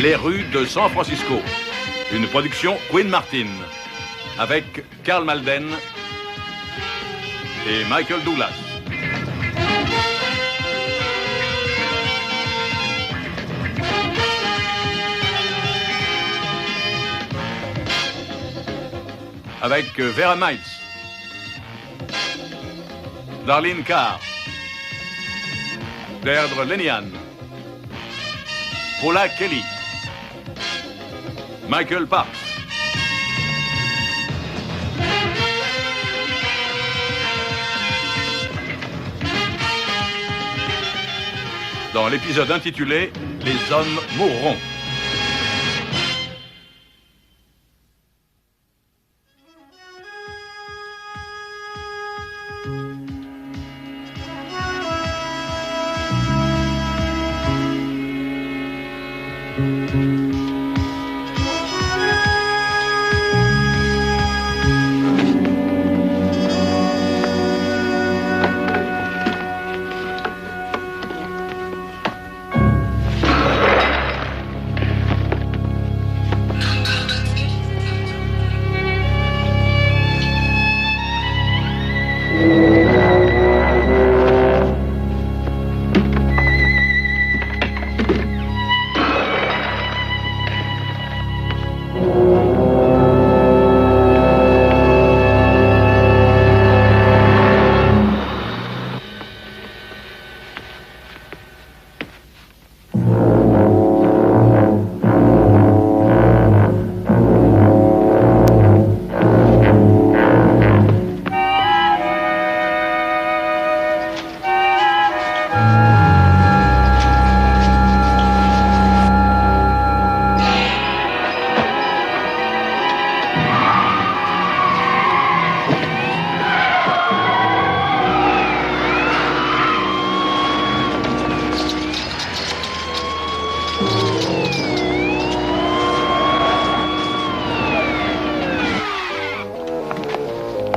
Les rues de San Francisco. Une production Quinn Martin. Avec Karl Malden et Michael Douglas. Avec Vera Miles, Darlene Carr, Deirdre Lenihan, Paula Kelly, Michael Parks. Dans l'épisode intitulé « Les hommes mourront ».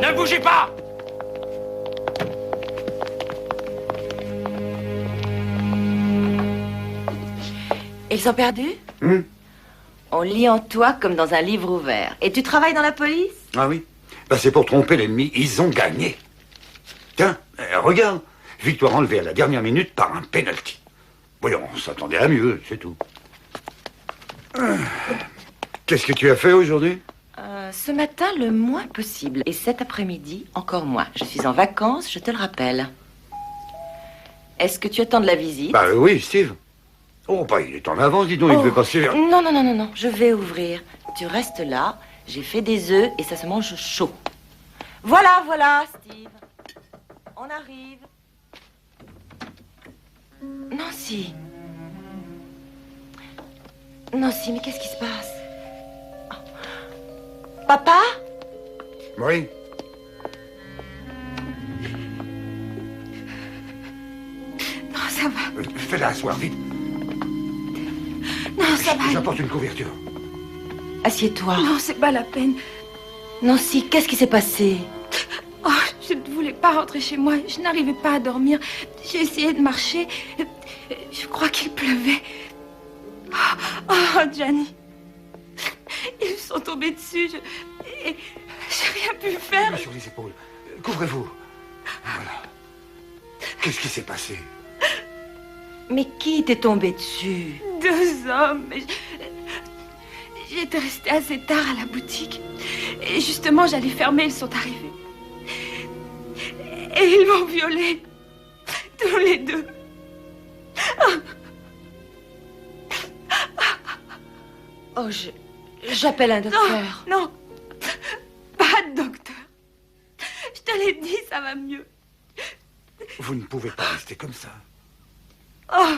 Ne bougez pas! Ils sont perdus? On lit en toi comme dans un livre ouvert. Et tu travailles dans la police? Ah oui? Ben, c'est pour tromper l'ennemi. Ils ont gagné. Tiens, regarde. Victoire enlevée à la dernière minute par un penalty. Voyons, on s'attendait à mieux, c'est tout. Qu'est-ce que tu as fait aujourd'hui? Ce matin, le moins possible. Et cet après-midi, encore moins. Je suis en vacances, je te le rappelle. Est-ce que tu attends de la visite? Bah oui, Steve. Oh, bah il est en avance, dis donc, il devait passer vers... Non, non, non, non, non, je vais ouvrir. Tu restes là, j'ai fait des œufs et ça se mange chaud. Voilà, voilà, Steve. On arrive. Nancy. Nancy, mais qu'est-ce qui se passe? Papa? Oui. Non, ça va. Fais-la asseoir, vite. Non, ça va. J'apporte une couverture. Assieds-toi. Non, c'est pas la peine. Nancy, qu'est-ce qui s'est passé? Oh, je ne voulais pas rentrer chez moi. Je n'arrivais pas à dormir. J'ai essayé de marcher. Je crois qu'il pleuvait. Oh, Gianni. Ils sont tombés dessus. Et j'ai rien pu faire. Main sur les épaules. Couvrez-vous. Voilà. Qu'est-ce qui s'est passé? Mais qui t'est tombé dessus? Deux hommes. J'étais restée assez tard à la boutique. Et justement, j'allais fermer, ils sont arrivés. Et ils m'ont violée. Tous les deux. Oh, j'appelle un docteur. Non, non. Pas de docteur. Je te l'ai dit, ça va mieux. Vous ne pouvez pas rester comme ça. Oh,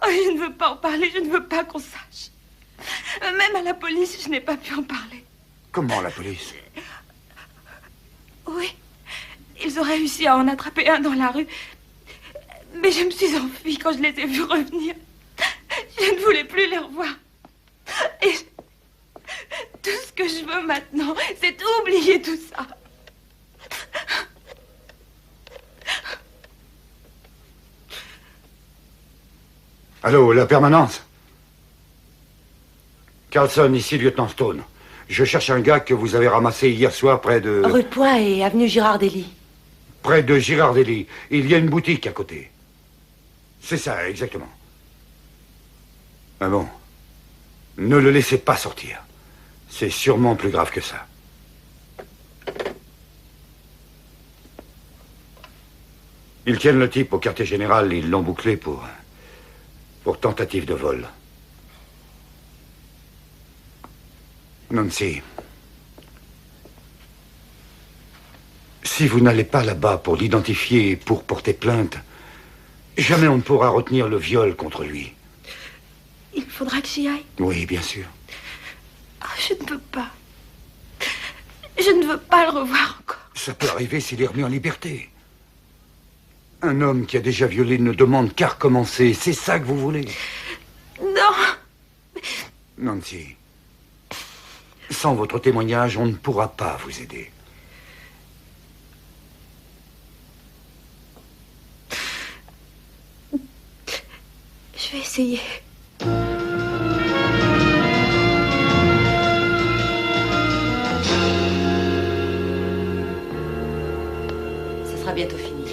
je ne veux pas en parler, je ne veux pas qu'on sache. Même à la police, je n'ai pas pu en parler. Comment, la police? Oui, ils ont réussi à en attraper un dans la rue. Mais je me suis enfuie quand je les ai vus revenir. Je ne voulais plus les revoir. Et tout ce que je veux maintenant, c'est oublier tout ça. Allô, la permanence? Carlson, ici, lieutenant Stone. Je cherche un gars que vous avez ramassé hier soir près de... Rue de Poix et avenue Girardelli. Près de Girardelli. Il y a une boutique à côté. C'est ça, exactement. Ah bon? Ne le laissez pas sortir. C'est sûrement plus grave que ça. Ils tiennent le type au quartier général. Ils l'ont bouclé pour tentative de vol. Nancy, si vous n'allez pas là-bas pour l'identifier et pour porter plainte, jamais on ne pourra retenir le viol contre lui. Il faudra que j'y aille. Oui, bien sûr. Oh, je ne veux pas. Je ne veux pas le revoir encore. Ça peut arriver s'il est remis en liberté. Un homme qui a déjà violé ne demande qu'à recommencer. C'est ça que vous voulez? Non. Nancy, sans votre témoignage, on ne pourra pas vous aider. Je vais essayer. Ça sera bientôt fini.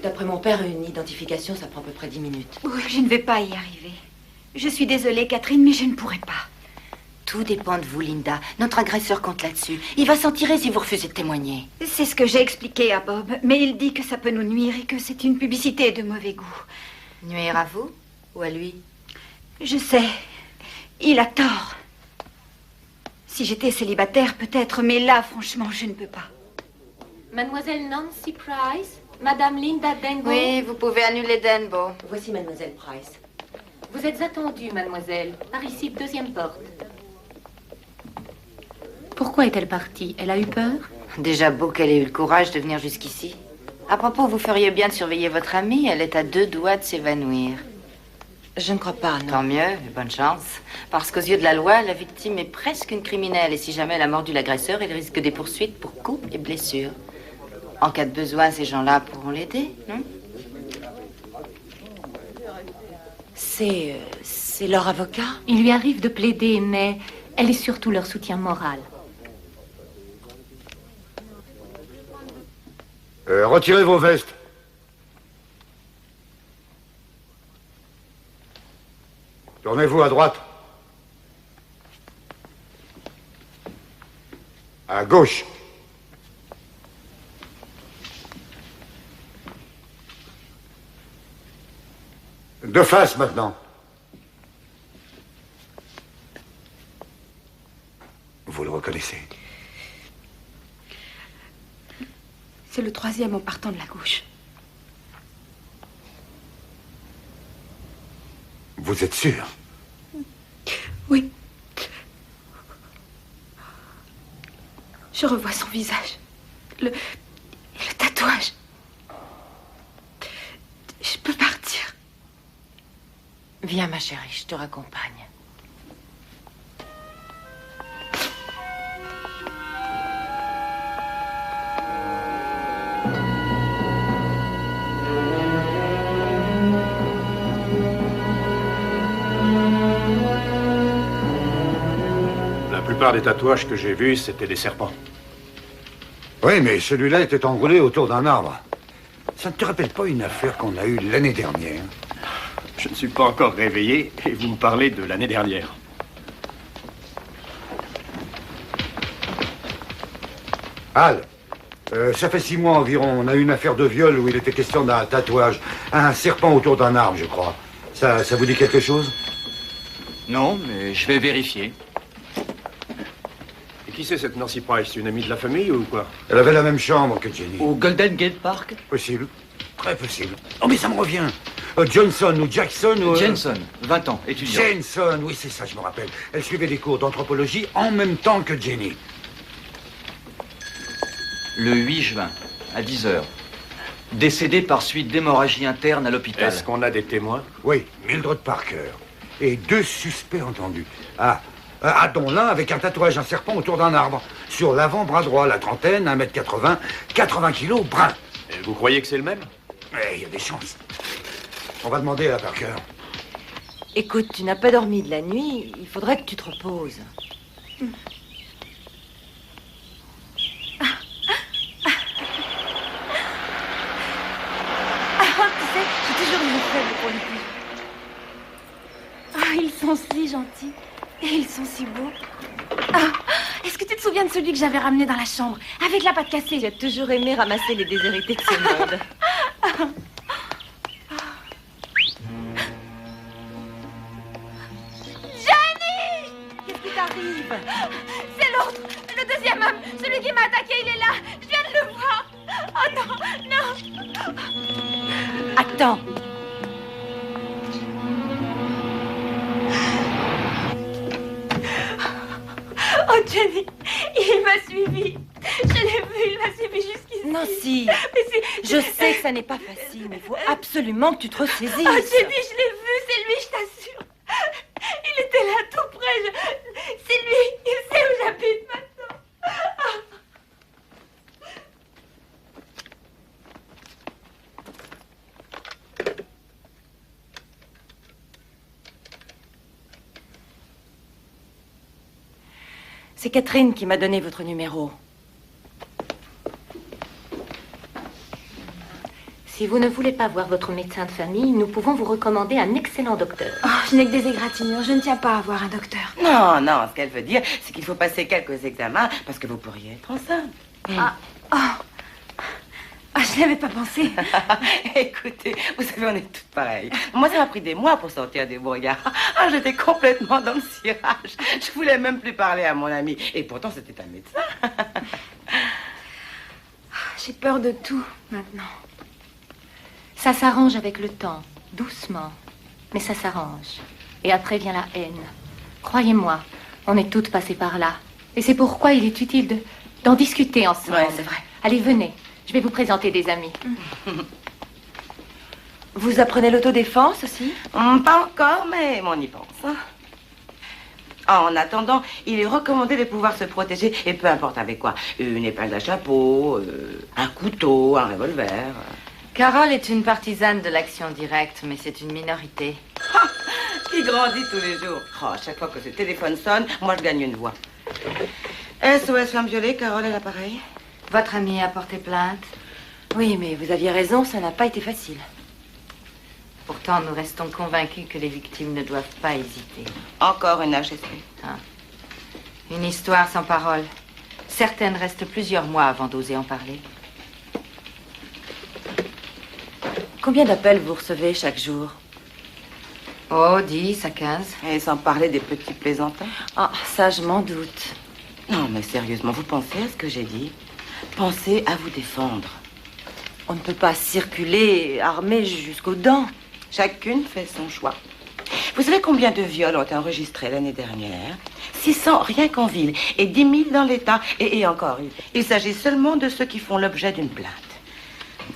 D'après mon père, une identification, ça prend à peu près 10 minutes. Oui, je ne vais pas y arriver. Je suis désolée, Catherine, mais je ne pourrai pas. Tout dépend de vous, Linda. Notre agresseur compte là-dessus. Il va s'en tirer si vous refusez de témoigner. C'est ce que j'ai expliqué à Bob, mais il dit que ça peut nous nuire et que c'est une publicité de mauvais goût. Nuire à vous ou à lui? Je sais. Il a tort. Si j'étais célibataire, peut-être, mais là, franchement, je ne peux pas. Mademoiselle Nancy Price, Madame Linda Denbo. Oui, vous pouvez annuler Denbo. Voici Mademoiselle Price. Vous êtes attendue, mademoiselle. Par ici, deuxième porte. Pourquoi est-elle partie? Elle a eu peur? Déjà beau qu'elle ait eu le courage de venir jusqu'ici. À propos, vous feriez bien de surveiller votre amie. Elle est à 2 doigts de s'évanouir. Je ne crois pas, non. Tant mieux, et bonne chance. Parce qu'aux yeux de la loi, la victime est presque une criminelle. Et si jamais elle a mordu l'agresseur, elle risque des poursuites pour coups et blessures. En cas de besoin, ces gens-là pourront l'aider, non? C'est leur avocat? Il lui arrive de plaider, mais elle est surtout leur soutien moral. Retirez vos vestes. Tournez-vous à droite. À gauche. De face maintenant. Vous le reconnaissez? C'est le 3e en partant de la gauche. Vous êtes sûr? Oui. Je revois son visage. Et le tatouage. Je peux partir. Viens, ma chérie, je te raccompagne. La plupart des tatouages que j'ai vus, c'était des serpents. Oui, mais celui-là était enroulé autour d'un arbre. Ça ne te rappelle pas une affaire qu'on a eue l'année dernière? Je ne suis pas encore réveillé et vous me parlez de l'année dernière. Al, ça fait 6 mois environ. On a eu une affaire de viol où il était question d'un tatouage. Un serpent autour d'un arbre, je crois. Ça vous dit quelque chose? Non, mais je vais vérifier. Et qui c'est cette Nancy Price? Une amie de la famille ou quoi? Elle avait la même chambre que Jenny. Au Golden Gate Park? Possible. Très possible. Oh, mais ça me revient. Johnson ou Jackson ou... Jensen, 20 ans, étudiant. Jensen, oui, c'est ça, je me rappelle. Elle suivait des cours d'anthropologie en même temps que Jenny. Le 8 juin, à 10h. Décédé par suite d'hémorragie interne à l'hôpital. Est-ce qu'on a des témoins? Oui, Mildred Parker. Et 2 suspects entendus. Dont l'un avec un tatouage, un serpent autour d'un arbre. Sur l'avant-bras droit, la trentaine, 1m80, 80 kilos, brun. Et vous croyez que c'est le même? Il y a des chances. On va demander à Parker. Écoute, tu n'as pas dormi de la nuit. Il faudrait que tu te reposes. Tu sais, j'ai toujours eu une faible pour les pigeons. Ah, ils sont si gentils. Et ils sont si beaux. Ah, est-ce que tu te souviens de celui que j'avais ramené dans la chambre, avec la patte cassée? Tu as toujours aimé ramasser les déshérités de ce monde. Johnny! Qu'est-ce qui t'arrive? C'est l'autre, le deuxième homme, celui qui m'a attaqué, il est là. Je viens de le voir. Oh non, non. Attends. Oh, Johnny, il m'a suivi. Je l'ai vu, il m'a suivi jusqu'ici. Nancy, je sais que ça n'est pas facile, mais il faut absolument que tu te ressaisisses. Oh, Johnny, je l'ai vu, c'est lui, je t'assure. Il était là, tout près. C'est lui, il sait où j'habite maintenant. C'est Catherine qui m'a donné votre numéro. Si vous ne voulez pas voir votre médecin de famille, nous pouvons vous recommander un excellent docteur. Oh, je n'ai que des égratignures, je ne tiens pas à voir un docteur. Non, non, ce qu'elle veut dire, c'est qu'il faut passer quelques examens parce que vous pourriez être enceinte. Ah, je n'avais pas pensé. Écoutez, vous savez, on est toutes pareilles. Moi, ça m'a pris des mois pour sortir des brouillards. Ah, j'étais complètement dans le cirage. Je voulais même plus parler à mon ami. Et pourtant, c'était un médecin. J'ai peur de tout, maintenant. Ça s'arrange avec le temps, doucement. Mais ça s'arrange. Et après vient la haine. Croyez-moi, on est toutes passées par là. Et c'est pourquoi il est utile d'en discuter ensemble. Ouais, c'est vrai. Allez, venez. Je vais vous présenter des amis. Vous apprenez l'autodéfense aussi? Pas encore, mais on y pense. En attendant, il est recommandé de pouvoir se protéger, et peu importe avec quoi. Une épingle à chapeau, un couteau, un revolver. Carole est une partisane de l'action directe, mais c'est une minorité. Qui grandit tous les jours. Oh, à chaque fois que ce téléphone sonne, moi je gagne une voix. SOS Flamme Violet, Carole à l'appareil. Votre ami a porté plainte. Oui, mais vous aviez raison, ça n'a pas été facile. Pourtant, nous restons convaincus que les victimes ne doivent pas hésiter. Encore une HSP. Ah. Une histoire sans parole. Certaines restent plusieurs mois avant d'oser en parler. Combien d'appels vous recevez chaque jour? Oh, 10 à 15. Et sans parler des petits plaisantins. Ah, ça, je m'en doute. Non, mais sérieusement, vous pensez à ce que j'ai dit? Pensez à vous défendre. On ne peut pas circuler armé jusqu'aux dents. Chacune fait son choix. Vous savez combien de viols ont été enregistrés l'année dernière? 600 rien qu'en ville et 10 000 dans l'État. Et encore, il s'agit seulement de ceux qui font l'objet d'une plainte.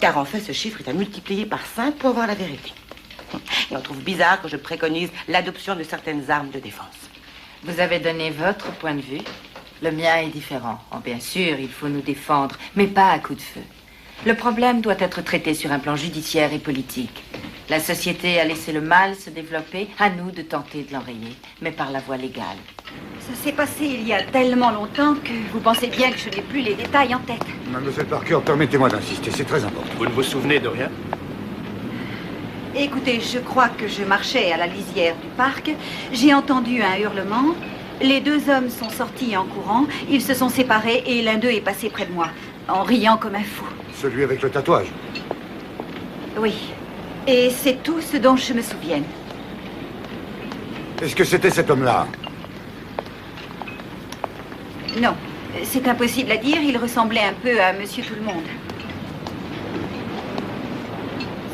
Car en fait, ce chiffre est à multiplier par 5 pour voir la vérité. Et on trouve bizarre que je préconise l'adoption de certaines armes de défense. Vous avez donné votre point de vue. Le mien est différent. Oh, bien sûr, il faut nous défendre, mais pas à coup de feu. Le problème doit être traité sur un plan judiciaire et politique. La société a laissé le mal se développer. À nous de tenter de l'enrayer, mais par la voie légale. Ça s'est passé il y a tellement longtemps que vous pensez bien que je n'ai plus les détails en tête. Mademoiselle Parker, permettez-moi d'insister, c'est très important. Vous ne vous souvenez de rien? Écoutez, je crois que je marchais à la lisière du parc. J'ai entendu un hurlement. Les deux hommes sont sortis en courant. Ils se sont séparés et l'un d'eux est passé près de moi, en riant comme un fou. Celui avec le tatouage? Oui. Et c'est tout ce dont je me souviens. Est-ce que c'était cet homme-là? Non. C'est impossible à dire. Il ressemblait un peu à Monsieur Tout-le-Monde.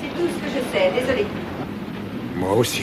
C'est tout ce que je sais. Désolée. Moi aussi.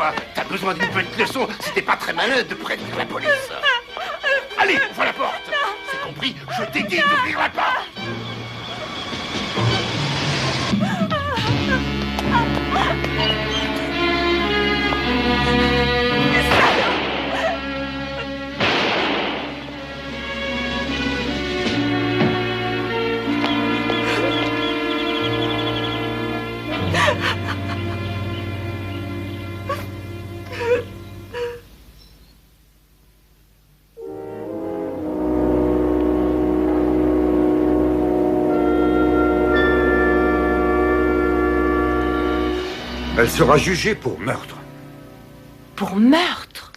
toi. T'as besoin d'une petite leçon. C'était pas très malin de prévenir la police. Allez, ouvre la porte. C'est compris, je t'ai dit d'ouvrir la porte. Elle sera jugée pour meurtre. Pour meurtre?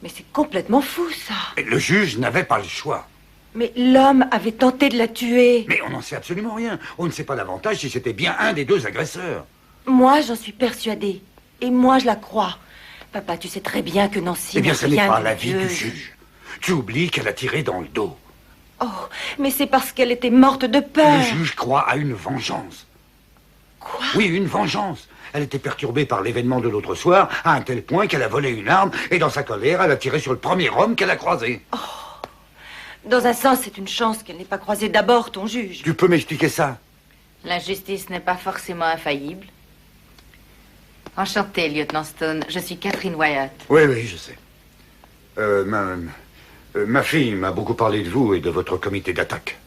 Mais c'est complètement fou, ça. Et le juge n'avait pas le choix. Mais l'homme avait tenté de la tuer. Mais on n'en sait absolument rien. On ne sait pas davantage si c'était bien un des deux agresseurs. Moi, j'en suis persuadée. Et moi, je la crois. Papa, tu sais très bien que Nancy... Eh bien, n'a ce n'est rien pas de l'avis Dieu. du juge. Tu oublies qu'elle a tiré dans le dos. Oh, mais c'est parce qu'elle était morte de peur. Le juge croit à une vengeance. Quoi? Oui, une vengeance. Elle était perturbée par l'événement de l'autre soir, à un tel point qu'elle a volé une arme, et dans sa colère, elle a tiré sur le premier homme qu'elle a croisé. Oh. Dans un sens, c'est une chance qu'elle n'ait pas croisé d'abord ton juge. Tu peux m'expliquer ça? La justice n'est pas forcément infaillible. Enchantée, lieutenant Stone. Je suis Catherine Wyatt. Oui, oui, je sais. Ma fille m'a beaucoup parlé de vous et de votre comité d'attaque.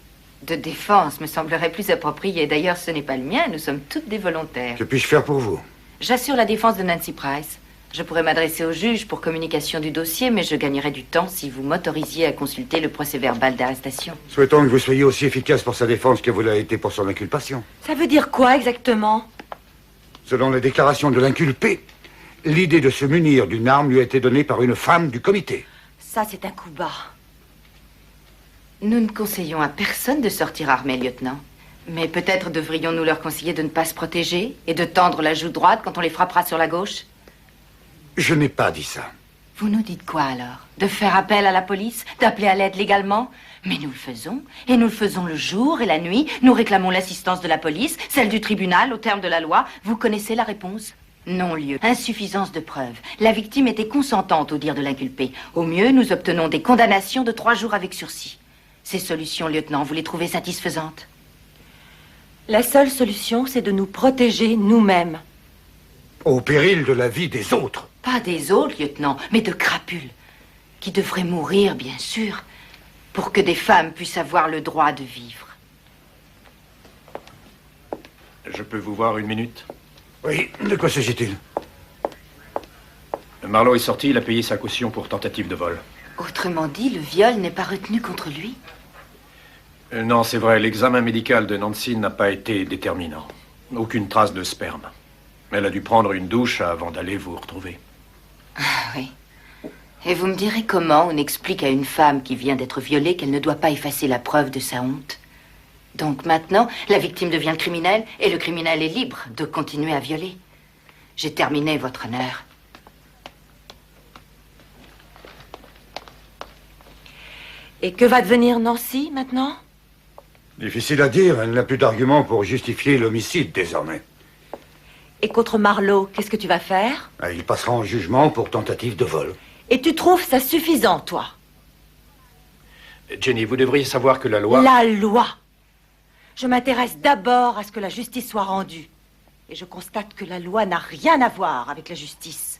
De défense me semblerait plus approprié. D'ailleurs, ce n'est pas le mien. Nous sommes toutes des volontaires. Que puis-je faire pour vous? J'assure la défense de Nancy Price. Je pourrais m'adresser au juge pour communication du dossier, mais je gagnerais du temps si vous m'autorisiez à consulter le procès-verbal d'arrestation. Souhaitons que vous soyez aussi efficace pour sa défense que vous l'avez été pour son inculpation. Ça veut dire quoi exactement? Selon les déclarations de l'inculpé, l'idée de se munir d'une arme lui a été donnée par une femme du comité. Ça, c'est un coup bas. Nous ne conseillons à personne de sortir armé, lieutenant. Mais peut-être devrions-nous leur conseiller de ne pas se protéger et de tendre la joue droite quand on les frappera sur la gauche? Je n'ai pas dit ça. Vous nous dites quoi alors? De faire appel à la police? D'appeler à l'aide légalement? Mais nous le faisons. Et nous le faisons le jour et la nuit. Nous réclamons l'assistance de la police, celle du tribunal, au terme de la loi. Vous connaissez la réponse? Non-lieu. Insuffisance de preuves. La victime était consentante au dire de l'inculpé. Au mieux, nous obtenons des condamnations de 3 jours avec sursis. Ces solutions, lieutenant, vous les trouvez satisfaisantes? La seule solution, c'est de nous protéger nous-mêmes. Au péril de la vie des autres. Pas des autres, lieutenant, mais de crapules. Qui devraient mourir, bien sûr, pour que des femmes puissent avoir le droit de vivre. Je peux vous voir une minute? Oui, de quoi s'agit-il? Marlowe est sorti, il a payé sa caution pour tentative de vol. Autrement dit, le viol n'est pas retenu contre lui? Non, c'est vrai, l'examen médical de Nancy n'a pas été déterminant. Aucune trace de sperme. Elle a dû prendre une douche avant d'aller vous retrouver. Ah oui. Et vous me direz comment on explique à une femme qui vient d'être violée qu'elle ne doit pas effacer la preuve de sa honte? Donc maintenant, la victime devient le criminel et le criminel est libre de continuer à violer. J'ai terminé, votre honneur. Et que va devenir Nancy, maintenant? Difficile à dire, elle n'a plus d'arguments pour justifier l'homicide désormais. Et contre Marlowe, qu'est-ce que tu vas faire? Il passera en jugement pour tentative de vol. Et tu trouves ça suffisant, toi? Jenny, vous devriez savoir que la loi... La loi! Je m'intéresse d'abord à ce que la justice soit rendue. Et je constate que la loi n'a rien à voir avec la justice.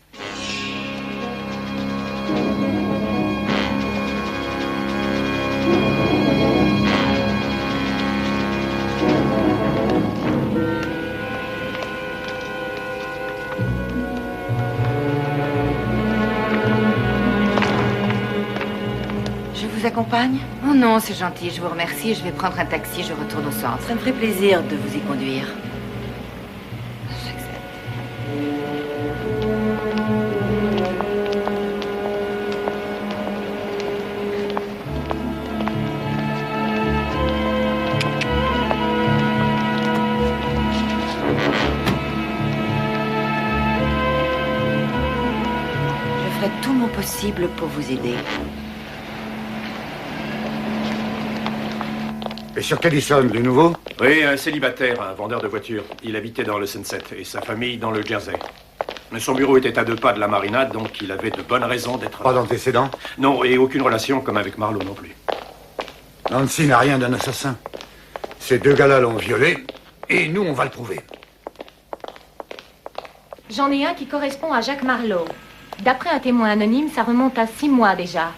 Je vous accompagne? Oh non, c'est gentil, je vous remercie. Je vais prendre un taxi, je retourne au centre. Ça me ferait plaisir de vous y conduire. Je ferai tout mon possible pour vous aider. Et sur Callison, du nouveau? Oui, un célibataire, un vendeur de voitures. Il habitait dans le Sunset et sa famille dans le Jersey. Mais son bureau était à 2 pas de la marinade, donc il avait de bonnes raisons d'être... Pas d'antécédents? Non, et aucune relation comme avec Marlowe non plus. Nancy n'a rien d'un assassin. Ces 2 gars-là l'ont violé, et nous, on va le prouver. J'en ai un qui correspond à Jacques Marlowe. D'après un témoin anonyme, ça remonte à 6 mois déjà.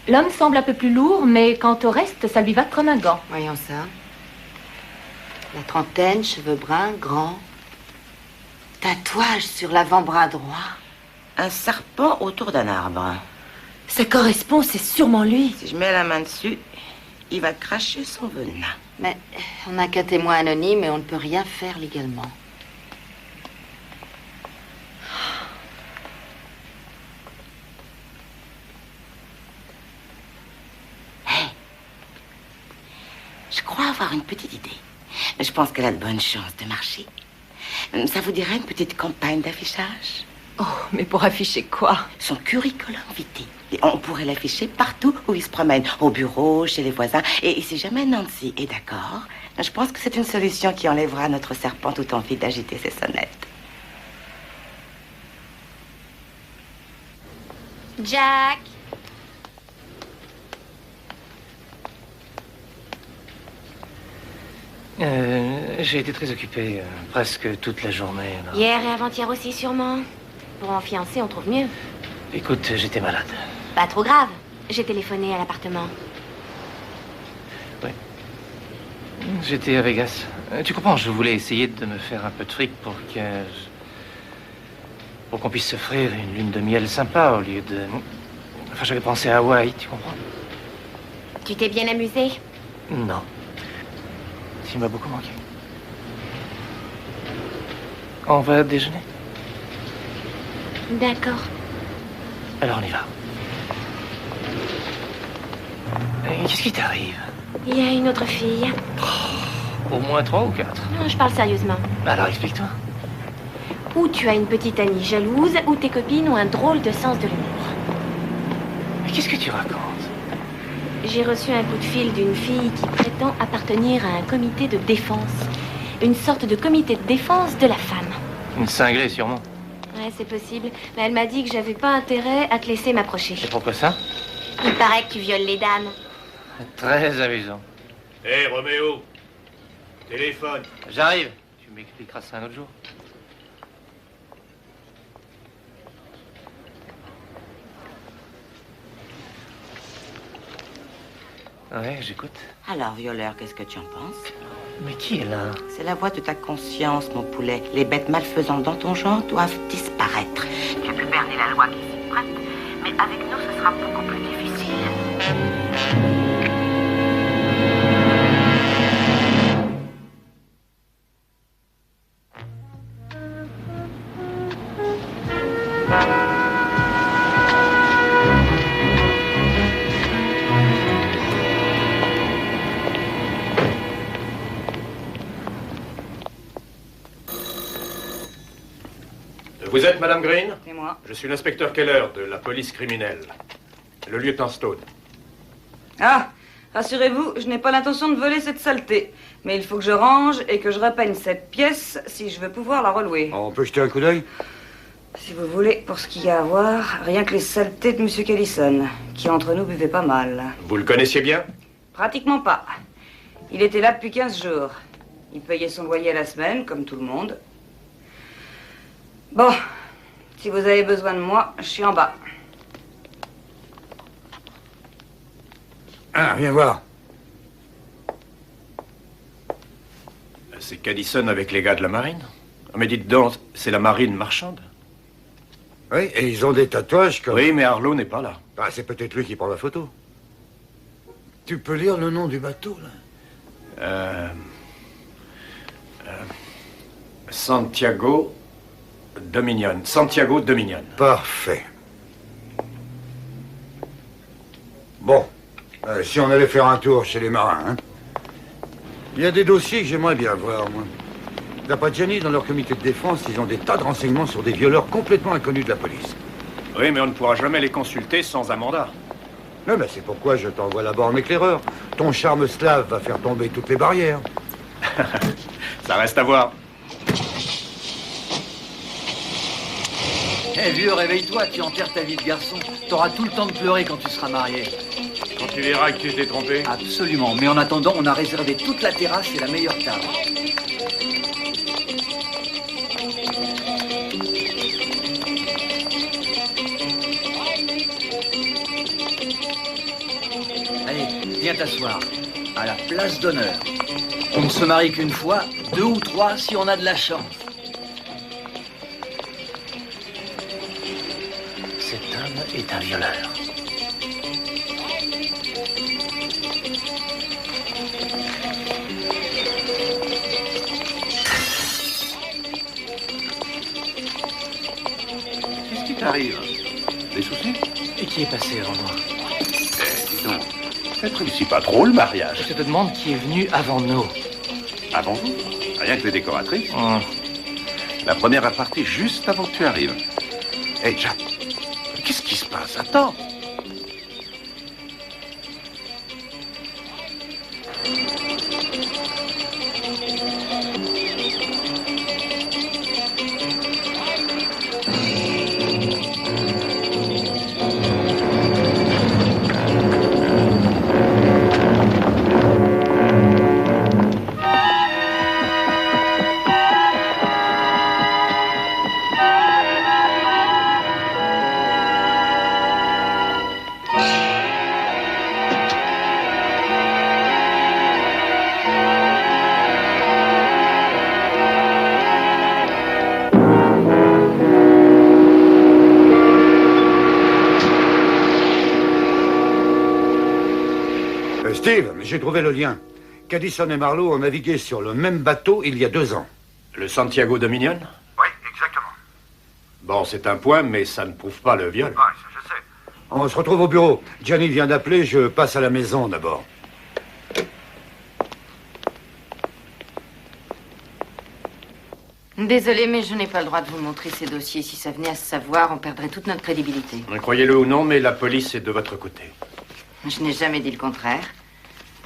L'homme semble un peu plus lourd, mais quant au reste, ça lui va comme un gant. Voyons ça. La trentaine, cheveux bruns, grands. Tatouage sur l'avant-bras droit. Un serpent autour d'un arbre. Ça correspond, c'est sûrement lui. Si je mets la main dessus, il va cracher son venin. Mais on n'a qu'un témoin anonyme et on ne peut rien faire légalement. Je crois avoir une petite idée. Je pense qu'elle a de bonnes chances de marcher. Ça vous dirait une petite campagne d'affichage? Oh, mais pour afficher quoi? Son curriculum vitae. Et on pourrait l'afficher partout où il se promène. Au bureau, chez les voisins. Et si jamais Nancy est d'accord, je pense que c'est une solution qui enlèvera notre serpent tout envie d'agiter ses sonnettes. Jack. J'ai été très occupé presque toute la journée. Alors. Hier et avant-hier aussi, sûrement. Pour un fiancé, on trouve mieux. Écoute, j'étais malade. Pas trop grave. J'ai téléphoné à l'appartement. Oui. J'étais à Vegas. Tu comprends, je voulais essayer de me faire un peu de fric pour qu'on puisse s'offrir une lune de miel sympa au lieu de... Enfin, j'avais pensé à Hawaï, tu comprends? Tu t'es bien amusé? Non. Tu m'as beaucoup manqué. On va déjeuner? D'accord. Alors on y va. Qu'est-ce qui t'arrive? Il y a une autre fille. Au moins 3 ou 4? Non, je parle sérieusement. Alors explique-toi. Ou tu as une petite amie jalouse, ou tes copines ont un drôle de sens de l'humour. Mais qu'est-ce que tu racontes? J'ai reçu un coup de fil d'une fille qui prétend appartenir à un comité de défense. Une sorte de comité de défense de la femme. Une cinglée, sûrement. Ouais, c'est possible. Mais elle m'a dit que j'avais pas intérêt à te laisser m'approcher. Et pourquoi ça? Il paraît que tu violes les dames. Très amusant. Hé, Roméo. Téléphone. J'arrive. Tu m'expliqueras ça un autre jour. Ouais, j'écoute. Alors, violeur, qu'est-ce que tu en penses? Mais qui est là? C'est la voix de ta conscience, mon poulet. Les bêtes malfaisantes dans ton genre doivent disparaître. Tu peux berner la loi qui s'y prête, mais avec nous, ce sera beaucoup plus difficile. Vous êtes Madame Green? C'est moi. Je suis l'inspecteur Keller de la police criminelle. Le lieutenant Stone. Ah, rassurez-vous, je n'ai pas l'intention de voler cette saleté. Mais il faut que je range et que je repeigne cette pièce si je veux pouvoir la relouer. On peut jeter un coup d'œil? Si vous voulez, pour ce qu'il y a à voir, rien que les saletés de M. Callison, qui entre nous buvait pas mal. Vous le connaissiez bien? Pratiquement pas. Il était là depuis 15 jours. Il payait son loyer à la semaine, comme tout le monde. Bon, si vous avez besoin de moi, je suis en bas. Ah, viens voir. C'est Callison avec les gars de la marine? Mais dites donc, c'est la marine marchande? Oui, et ils ont des tatouages comme... Oui, mais Harlow n'est pas là. Ah, c'est peut-être lui qui prend la photo. Tu peux lire le nom du bateau, là? Santiago Dominion. Santiago Dominion. Parfait. Bon, si on allait faire un tour chez les marins, hein? Il y a des dossiers que j'aimerais bien voir, moi. D'après Gianni, dans leur comité de défense, ils ont des tas de renseignements sur des violeurs complètement inconnus de la police. Oui, mais on ne pourra jamais les consulter sans un mandat. Non, mais c'est pourquoi je t'envoie là-bas en éclaireur. Ton charme slave va faire tomber toutes les barrières. Ça reste à voir. Eh vieux, réveille-toi, tu enterres ta vie de garçon. T'auras tout le temps de pleurer quand tu seras marié. Quand tu verras que tu t'es trompé. Absolument, mais en attendant, on a réservé toute la terrasse et la meilleure table. Allez, viens t'asseoir. À la place d'honneur. On ne se marie qu'une fois, 2 ou 3 si on a de la chance. Cet homme est un violeur. Qu'est-ce qui t'arrive? Des soucis? Et qui est passé avant moi? Eh, dis donc, ça te réussit pas trop le mariage. Je te demande qui est venu avant nous. Avant vous? Rien que les décoratrices. Oh. La première est partie juste avant que tu arrives. Hé, Jack, qu'est-ce qui se passe? Attends. Steve, j'ai trouvé le lien. Caddison et Marlowe ont navigué sur le même bateau il y a 2 ans. Le Santiago Dominion? Oui, exactement. Bon, c'est un point, mais ça ne prouve pas le viol. Ah, ça je sais. On se retrouve au bureau. Gianni vient d'appeler, je passe à la maison d'abord. Désolée, mais je n'ai pas le droit de vous montrer ces dossiers. Si ça venait à se savoir, on perdrait toute notre crédibilité. Croyez-le ou non, mais la police est de votre côté. Je n'ai jamais dit le contraire.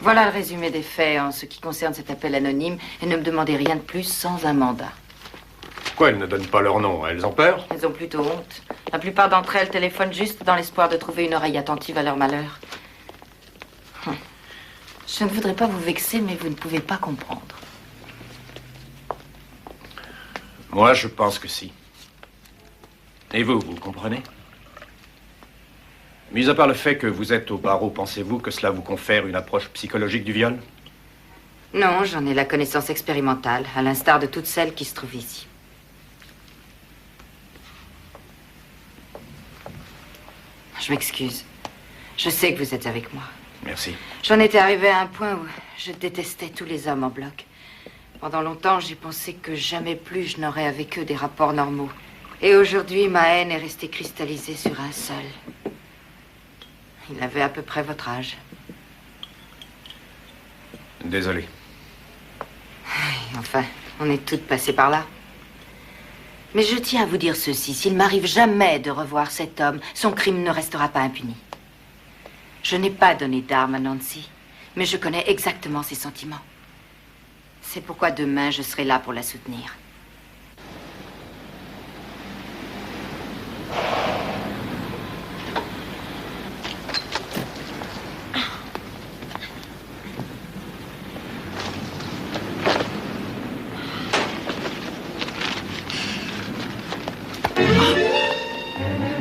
Voilà le résumé des faits en ce qui concerne cet appel anonyme, et ne me demandez rien de plus sans un mandat. Pourquoi elles ne donnent pas leur nom? Elles ont peur? Elles ont plutôt honte. La plupart d'entre elles téléphonent juste dans l'espoir de trouver une oreille attentive à leur malheur. Je ne voudrais pas vous vexer, mais vous ne pouvez pas comprendre. Moi, je pense que si. Et vous, vous comprenez? Mis à part le fait que vous êtes au barreau, pensez-vous que cela vous confère une approche psychologique du viol? Non, j'en ai la connaissance expérimentale, à l'instar de toutes celles qui se trouvent ici. Je m'excuse. Je sais que vous êtes avec moi. Merci. J'en étais arrivée à un point où je détestais tous les hommes en bloc. Pendant longtemps, j'ai pensé que jamais plus je n'aurais avec eux des rapports normaux. Et aujourd'hui, ma haine est restée cristallisée sur un seul. Il avait à peu près votre âge. Désolé. Enfin, on est toutes passées par là. Mais je tiens à vous dire ceci. S'il m'arrive jamais de revoir cet homme, son crime ne restera pas impuni. Je n'ai pas donné d'armes à Nancy, mais je connais exactement ses sentiments. C'est pourquoi demain, je serai là pour la soutenir.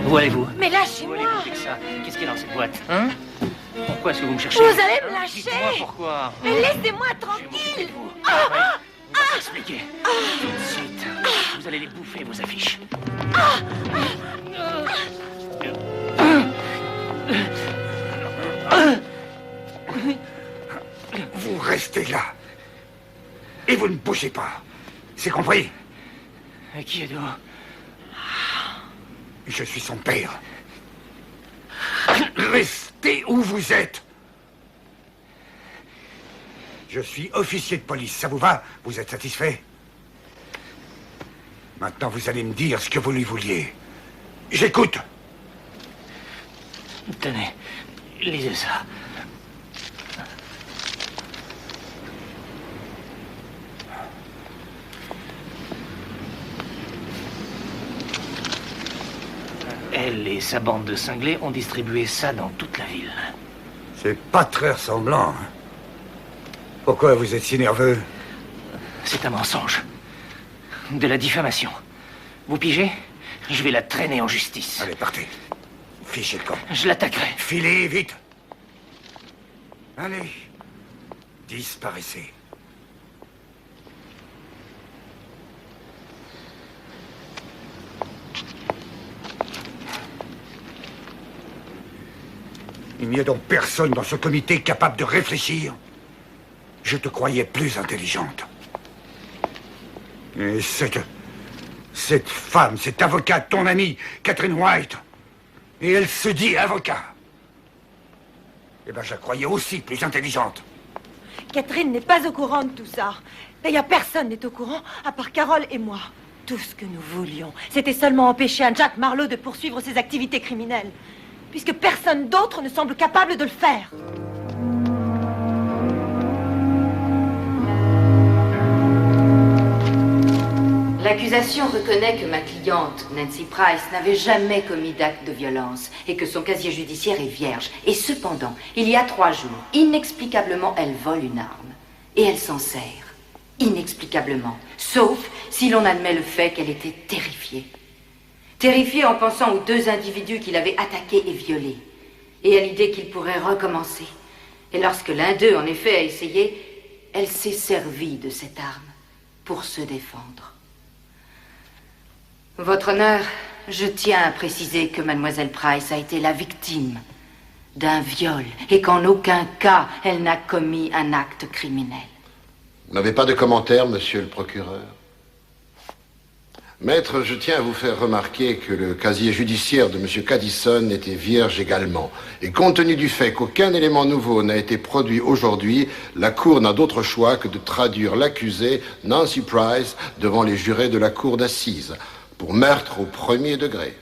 Où allez-vous? Mais lâchez-moi! Qu'est-ce qu'il y a dans cette boîte, hein? Pourquoi est-ce que vous me cherchez? Vous allez me lâcher! Dites-moi pourquoi. Mais laissez-moi tranquille! On va s'expliquer. Tout de suite. Vous allez les bouffer, vos affiches. Vous restez là. Et vous ne bougez pas. C'est compris? Et qui êtes-vous? Je suis son père. Restez où vous êtes. Je suis officier de police. Ça vous va? Vous êtes satisfait? Maintenant, vous allez me dire ce que vous lui vouliez. J'écoute. Tenez, lisez ça. Elle et sa bande de cinglés ont distribué ça dans toute la ville. C'est pas très ressemblant. Hein. Pourquoi vous êtes si nerveux? C'est un mensonge. De la diffamation. Vous pigez? Je vais la traîner en justice. Allez, partez. Fichez le camp. Je l'attaquerai. Filez, vite. Allez. Disparaissez. Il n'y a donc personne dans ce comité capable de réfléchir. Je te croyais plus intelligente. Et cette femme, cet avocat, ton amie, Catherine White, et elle se dit avocat. Eh ben, je la croyais aussi plus intelligente. Catherine n'est pas au courant de tout ça. D'ailleurs, personne n'est au courant, à part Carole et moi. Tout ce que nous voulions, c'était seulement empêcher un Jack Marlowe de poursuivre ses activités criminelles. Puisque personne d'autre ne semble capable de le faire. L'accusation reconnaît que ma cliente, Nancy Price, n'avait jamais commis d'acte de violence et que son casier judiciaire est vierge. Et cependant, il y a 3 jours, inexplicablement, elle vole une arme. Et elle s'en sert. Inexplicablement. Sauf si l'on admet le fait qu'elle était terrifiée. Terrifiée en pensant aux 2 individus qui l'avaient attaquée et violée. Et à l'idée qu'ils pourraient recommencer. Et lorsque l'un d'eux, en effet, a essayé, elle s'est servie de cette arme pour se défendre. Votre honneur, je tiens à préciser que mademoiselle Price a été la victime d'un viol et qu'en aucun cas elle n'a commis un acte criminel. Vous n'avez pas de commentaire, monsieur le procureur? Maître, je tiens à vous faire remarquer que le casier judiciaire de monsieur Caddison était vierge également. Et compte tenu du fait qu'aucun élément nouveau n'a été produit aujourd'hui, la Cour n'a d'autre choix que de traduire l'accusée, Nancy Price, devant les jurés de la Cour d'assises, pour meurtre au 1er degré.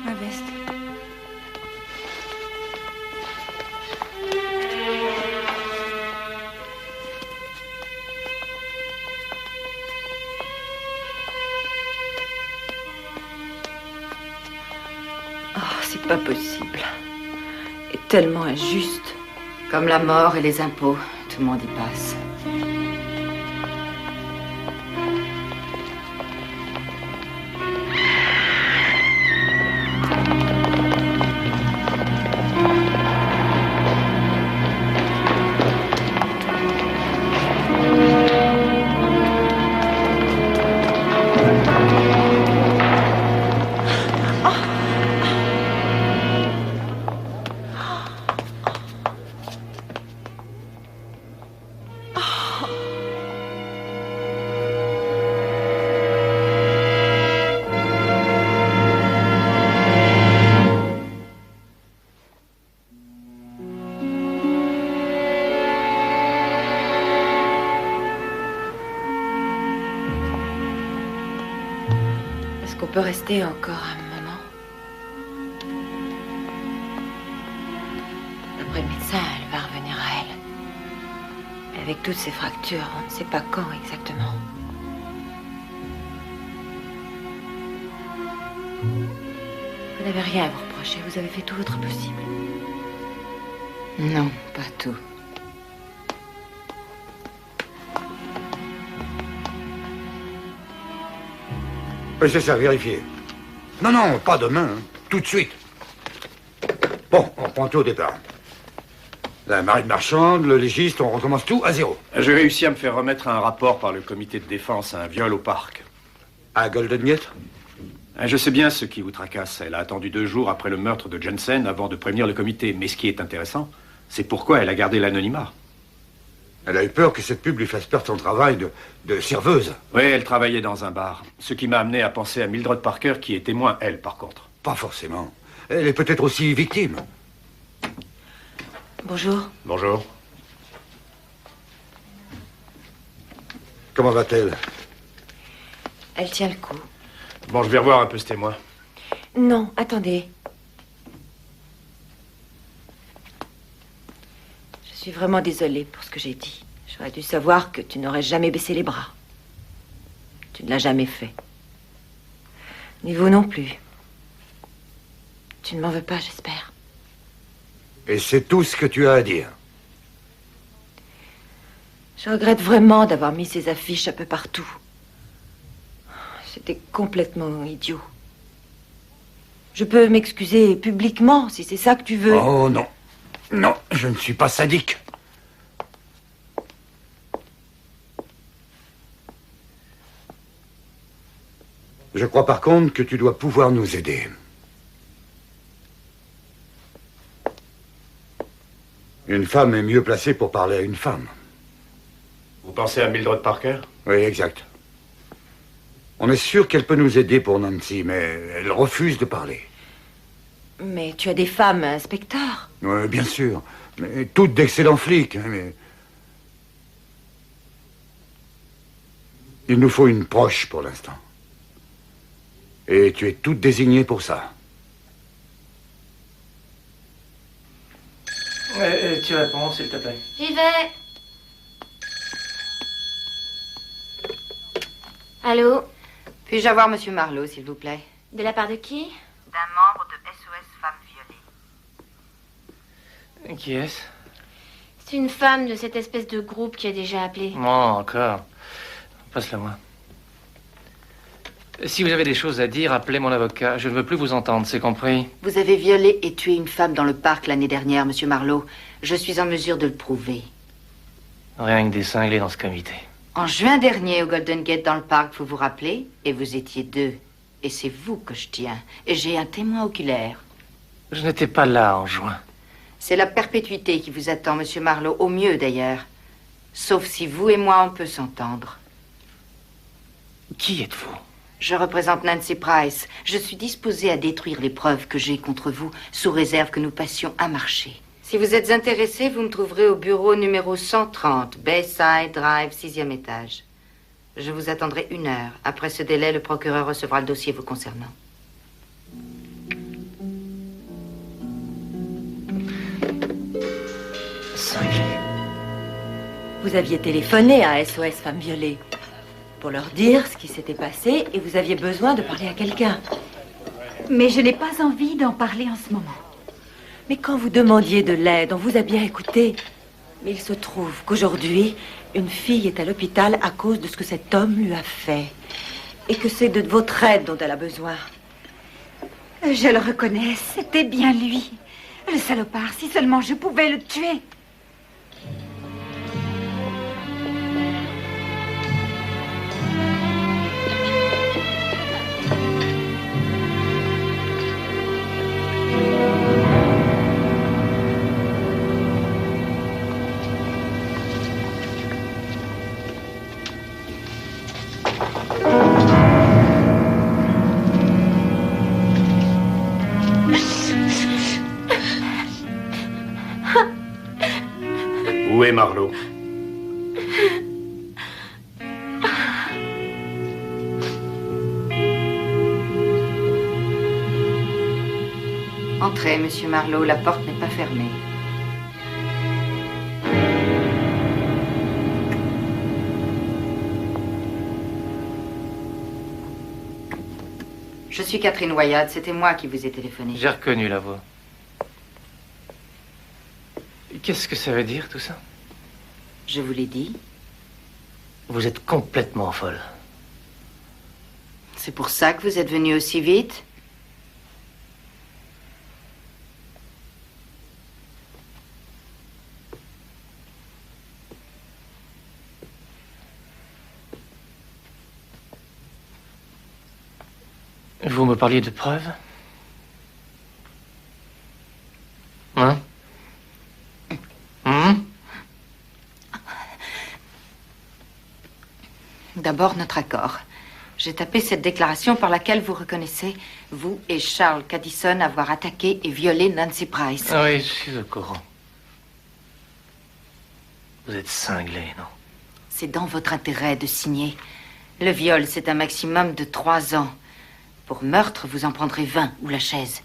Ma veste. Oh, c'est pas possible. Et tellement injuste. Comme la mort et les impôts, tout le monde y passe. On peut rester encore un moment. D'après le médecin, elle va revenir à elle. Avec toutes ces fractures, on ne sait pas quand exactement. Vous n'avez rien à vous reprocher, vous avez fait tout votre possible. Non, pas tout. Oui, c'est ça, vérifiez. Non, non, pas demain, hein. Tout de suite. Bon, on reprend tout au départ. La marine marchande, le légiste, on recommence tout à 0. J'ai réussi à me faire remettre un rapport par le comité de défense à un viol au parc. À Golden Gate? Je sais bien ce qui vous tracasse. Elle a attendu 2 jours après le meurtre de Jensen avant de prévenir le comité. Mais ce qui est intéressant, c'est pourquoi elle a gardé l'anonymat. Elle a eu peur que cette pub lui fasse perdre son travail de serveuse. Oui, elle travaillait dans un bar. Ce qui m'a amené à penser à Mildred Parker, qui est témoin, elle, par contre. Pas forcément. Elle est peut-être aussi victime. Bonjour. Bonjour. Comment va-t-elle? Elle tient le coup. Bon, je vais revoir un peu ce témoin. Non, attendez. Je suis vraiment désolée pour ce que j'ai dit. J'aurais dû savoir que tu n'aurais jamais baissé les bras. Tu ne l'as jamais fait. Ni vous non plus. Tu ne m'en veux pas, j'espère. Et c'est tout ce que tu as à dire. Je regrette vraiment d'avoir mis ces affiches un peu partout. C'était complètement idiot. Je peux m'excuser publiquement, si c'est ça que tu veux. Oh non. Non, je ne suis pas sadique. Je crois par contre que tu dois pouvoir nous aider. Une femme est mieux placée pour parler à une femme. Vous pensez à Mildred Parker? Oui, exact. On est sûr qu'elle peut nous aider pour Nancy, mais elle refuse de parler. Mais tu as des femmes inspecteurs. Oui, bien sûr. Mais toutes d'excellents flics. Hein, mais... Il nous faut une proche pour l'instant. Et tu es toute désignée pour ça. Tu réponds, s'il te plaît. J'y vais. Allô? Puis-je avoir Monsieur Marlowe, s'il vous plaît? De la part de qui? D'un membre de SOS Femmes Violées. Qui est-ce? C'est une femme de cette espèce de groupe qui a déjà appelé. Non, encore. Passe-la moi. Si vous avez des choses à dire, appelez mon avocat. Je ne veux plus vous entendre, c'est compris? Vous avez violé et tué une femme dans le parc l'année dernière, Monsieur Marlowe. Je suis en mesure de le prouver. Rien que des cinglés dans ce comité. En juin dernier, au Golden Gate, dans le parc, vous vous rappelez? Et vous étiez 2. Et c'est vous que je tiens. Et j'ai un témoin oculaire. Je n'étais pas là en juin. C'est la perpétuité qui vous attend, Monsieur Marlowe. Au mieux, d'ailleurs. Sauf si vous et moi, on peut s'entendre. Qui êtes-vous? Je représente Nancy Price. Je suis disposée à détruire les preuves que j'ai contre vous, sous réserve que nous passions un marché. Si vous êtes intéressé, vous me trouverez au bureau numéro 130, Bayside Drive, 6e étage. Je vous attendrai 1 heure. Après ce délai, le procureur recevra le dossier vous concernant. Vous aviez téléphoné à SOS Femmes Violées pour leur dire ce qui s'était passé et vous aviez besoin de parler à quelqu'un. Mais je n'ai pas envie d'en parler en ce moment. Mais quand vous demandiez de l'aide, on vous a bien écouté. Mais il se trouve qu'aujourd'hui, une fille est à l'hôpital à cause de ce que cet homme lui a fait. Et que c'est de votre aide dont elle a besoin. Je le reconnais, c'était bien lui. Le salopard, si seulement je pouvais le tuer. Où est Marlowe? Entrez, Monsieur Marlowe, la porte n'est pas fermée. Je suis Catherine Wyatt, c'était moi qui vous ai téléphoné. J'ai reconnu la voix. Qu'est-ce que ça veut dire, tout ça? Je vous l'ai dit. Vous êtes complètement folle. C'est pour ça que vous êtes venu aussi vite? Vous me parliez de preuves? Hein? D'abord, notre accord. J'ai tapé cette déclaration par laquelle vous reconnaissez, vous et Charles Caddison, avoir attaqué et violé Nancy Price. Ah oui, je suis au courant. Vous êtes cinglé, non? C'est dans votre intérêt de signer. Le viol, c'est un maximum de 3 ans. Pour meurtre, vous en prendrez 20 ou la chaise.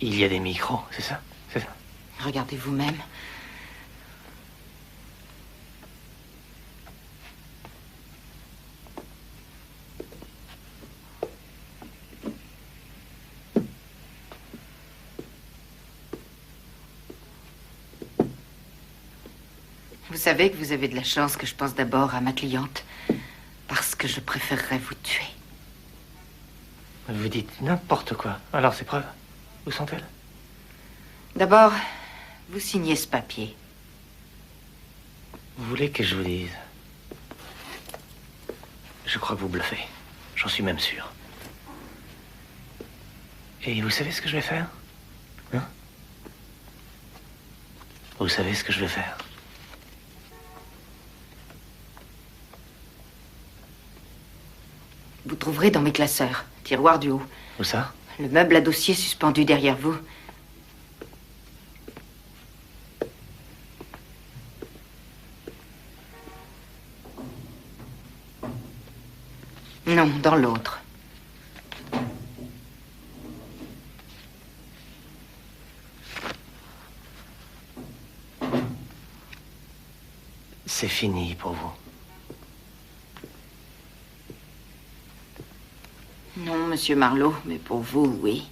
Il y a des micros, c'est ça? C'est ça? Regardez vous-même. Vous savez que vous avez de la chance que je pense d'abord à ma cliente, parce que je préférerais vous tuer. Vous dites n'importe quoi. Alors, ces preuves, où sont-elles? D'abord, vous signez ce papier. Vous voulez que je vous dise? Je crois que vous bluffez. J'en suis même sûr. Et vous savez ce que je vais faire? Hein? Vous savez ce que je vais faire? Vous trouverez dans mes classeurs, tiroir du haut. Où ça? Le meuble à dossier suspendu derrière vous. Non, dans l'autre. C'est fini pour vous. Non, monsieur Marlowe, mais pour vous, oui.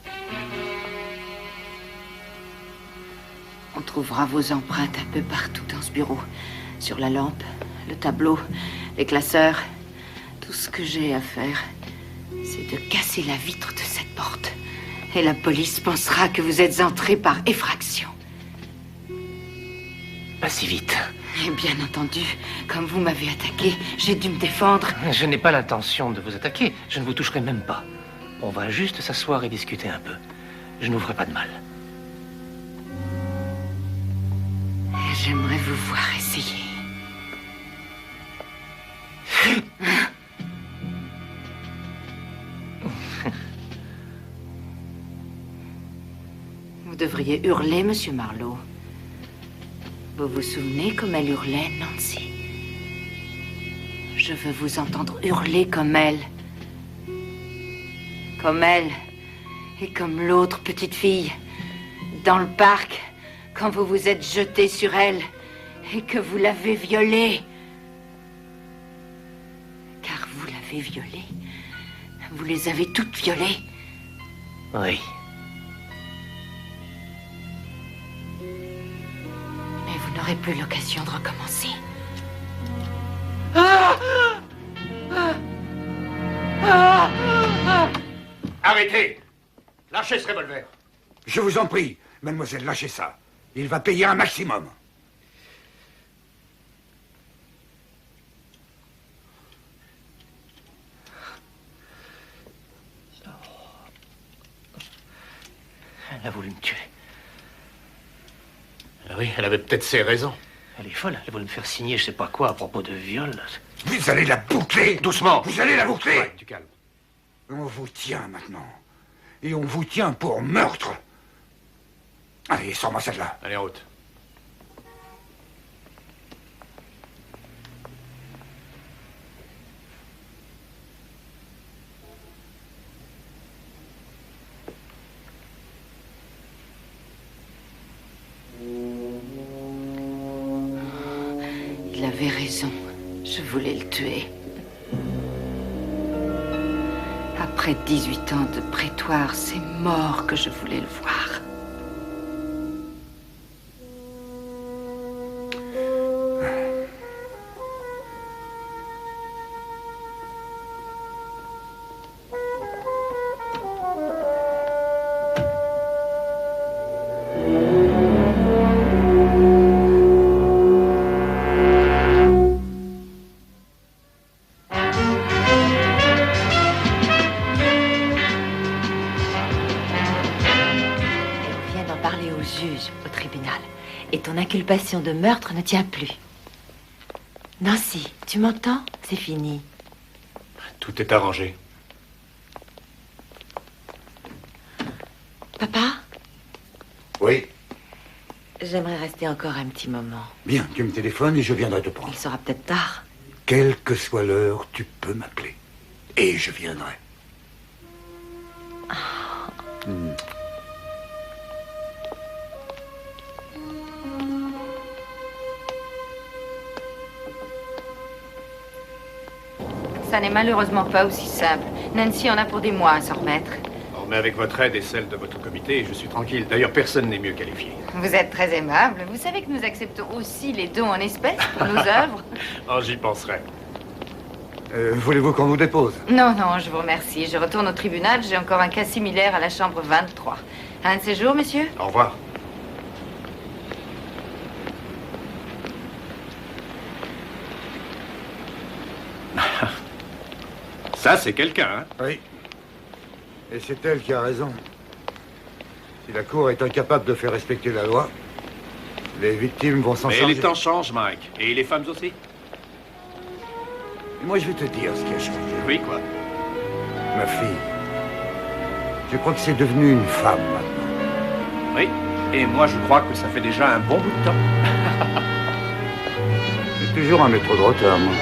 On trouvera vos empreintes un peu partout dans ce bureau. Sur la lampe, le tableau, les classeurs. Tout ce que j'ai à faire, c'est de casser la vitre de cette porte. Et la police pensera que vous êtes entré par effraction. Pas si vite. Et bien entendu, comme vous m'avez attaqué, j'ai dû me défendre. Je n'ai pas l'intention de vous attaquer. Je ne vous toucherai même pas. On va juste s'asseoir et discuter un peu. Je ne vous ferai pas de mal. J'aimerais vous voir essayer. Vous devriez hurler, monsieur Marlowe. Vous vous souvenez comme elle hurlait, Nancy? Je veux vous entendre hurler comme elle. Comme elle et comme l'autre petite fille. Dans le parc, quand vous vous êtes jeté sur elle et que vous l'avez violée. Car vous l'avez violée. Vous les avez toutes violées. Oui. Mais vous n'aurez plus l'occasion de recommencer. Arrêtez! Lâchez ce revolver. Je vous en prie, mademoiselle, lâchez ça. Il va payer un maximum. Elle a voulu me tuer. Oui, elle avait peut-être ses raisons. Elle est folle. Elle voulait me faire signer je sais pas quoi à propos de viol. Vous allez la boucler. Doucement. Vous allez la boucler. Ouais, du calme. On vous tient maintenant. Et on vous tient pour meurtre. Allez, sors-moi celle-là. Allez, en route. Il avait raison. Je voulais le tuer. Après 18 ans de prétoire, c'est mort que je voulais le voir. L'inculpation de meurtre ne tient plus. Nancy, tu m'entends? C'est fini. Tout est arrangé. Papa? Oui? J'aimerais rester encore un petit moment. Bien, tu me téléphones et je viendrai te prendre. Il sera peut-être tard. Quelle que soit l'heure, tu peux m'appeler. Et je viendrai. Ça n'est malheureusement pas aussi simple. Nancy en a pour des mois à s'en remettre. Oh, mais avec votre aide et celle de votre comité, je suis tranquille. D'ailleurs, personne n'est mieux qualifié. Vous êtes très aimable. Vous savez que nous acceptons aussi les dons en espèces pour nos œuvres? Oh, j'y penserai. Voulez-vous qu'on vous dépose? Non, non, je vous remercie. Je retourne au tribunal. J'ai encore un cas similaire à la chambre 23. Un de ces jours, monsieur? Au revoir. Ça, c'est quelqu'un, hein? Oui. Et c'est elle qui a raison. Si la Cour est incapable de faire respecter la loi, les victimes vont s'en charger. Mais les temps changent, Mike. Et les femmes aussi. Moi, je vais te dire ce qui a changé. Oui, quoi? Ma fille. Je crois que c'est devenu une femme, maintenant. Oui. Et moi, je crois que ça fait déjà un bon bout de temps. C'est toujours un métro de retard, moi.